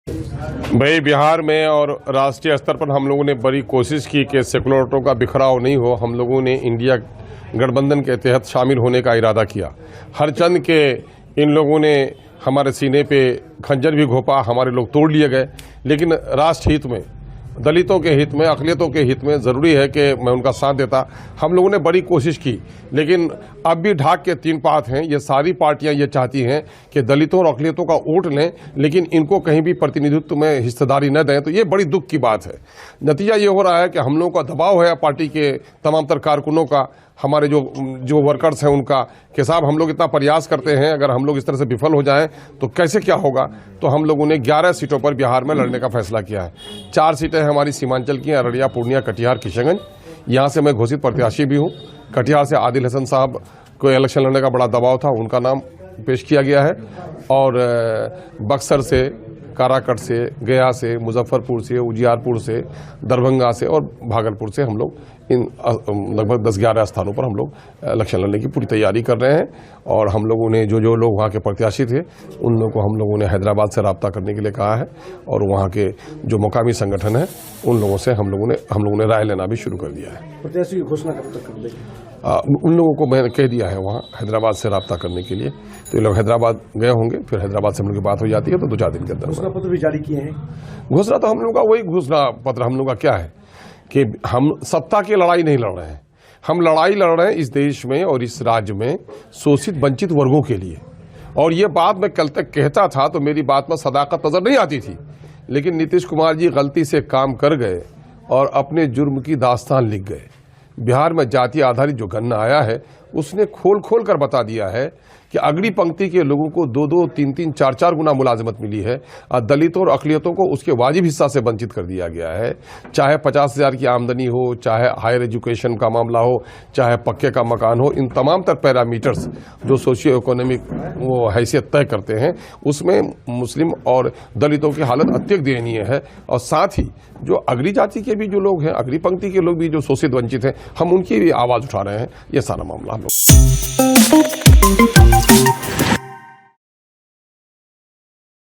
भाई बिहार में और राष्ट्रीय स्तर पर हम लोगों ने बड़ी कोशिश की कि सेकुलर वोटों का बिखराव नहीं हो। हम लोगों ने इंडिया गठबंधन के तहत शामिल होने का इरादा किया। हर चंद के इन लोगों ने हमारे सीने पे खंजर भी घोंपा, हमारे लोग तोड़ लिए गए, लेकिन राष्ट्र हित में, दलितों के हित में, अक़लियतों के हित में ज़रूरी है कि मैं उनका साथ देता। हम लोगों ने बड़ी कोशिश की, लेकिन अब भी ढाक के तीन पात हैं। ये सारी पार्टियां ये चाहती हैं कि दलितों और अक़लियतों का वोट लें, लेकिन इनको कहीं भी प्रतिनिधित्व में हिस्सेदारी न दें। तो ये बड़ी दुख की बात है। नतीजा ये हो रहा है कि हम लोगों का दबाव है पार्टी के तमाम तर कारकुनों का, हमारे जो वर्कर्स हैं उनका, कि साहब हम लोग इतना प्रयास करते हैं, अगर हम लोग इस तरह से विफल हो जाएं तो कैसे क्या होगा। तो हम लोगों ने 11 सीटों पर बिहार में लड़ने का फैसला किया है। 4 सीटें हमारी सीमांचल की, अररिया, पूर्णिया, कटिहार, किशनगंज। यहाँ से मैं घोषित प्रत्याशी भी हूँ। कटिहार से आदिल हसन साहब को इलेक्शन लड़ने का बड़ा दबाव था, उनका नाम पेश किया गया है। और बक्सर से, काराकट से, गया से, मुजफ्फरपुर से, उजियारपुर से, दरभंगा से और भागलपुर से हम लोग इन लगभग 10-11 स्थानों पर हम लोग इलेक्शन लड़ने की पूरी तैयारी कर रहे हैं। और हम लोगों ने जो लोग वहाँ के प्रत्याशी थे उन लोगों को हम लोगों ने हैदराबाद से रब्ता करने के लिए कहा है, और वहाँ के जो मुकामी संगठन है उन लोगों से हम लोगों ने राय लेना भी शुरू कर दिया है। प्रत्याशी की घोषणा कब तक कर देंगे? उन लोगों को मैंने कह दिया है वहाँ हैदराबाद से रब्ता करने के लिए। तो ये लोग हैदराबाद गए होंगे, फिर हैदराबाद से हम लोग की बात हो जाती है तो 2-4 दिन के अंदर घोषणा पत्र भी जारी किए हैं। घोषणा तो हम लोग का वही घोषणा पत्र हम लोग का क्या है कि हम सत्ता की लड़ाई नहीं लड़ रहे हैं। हम लड़ाई लड़ रहे हैं इस देश में और इस राज्य में शोषित वंचित वर्गों के लिए। और ये बात मैं कल तक कहता था तो मेरी बात में सदाकत नजर नहीं आती थी, लेकिन नीतीश कुमार जी गलती से काम कर गए और अपने जुर्म की दास्तान लिख गए। बिहार में जाति आधारित जो गणना आया है उसने खोल कर बता दिया है कि अगली पंक्ति के लोगों को 2-2, 3-3, 4-4 गुना मुलाजमत मिली है। दलितों और अक़लियतों को उसके वाजिब हिस्सा से वंचित कर दिया गया है। चाहे 50,000 की आमदनी हो, चाहे हायर एजुकेशन का मामला हो, चाहे पक्के का मकान हो, इन तमाम तर पैरामीटर्स जो सोशियो इकोनॉमिक वो हैसियत तय करते हैं उसमें मुस्लिम और दलितों की हालत अत्यधिक दयनीय है। और साथ ही जो अगली जाति के भी जो लोग हैं, अगली पंक्ति के लोग भी जो शोषित वंचित हैं, हम उनकी भी आवाज़ उठा रहे हैं। ये सारा मामला हम लोग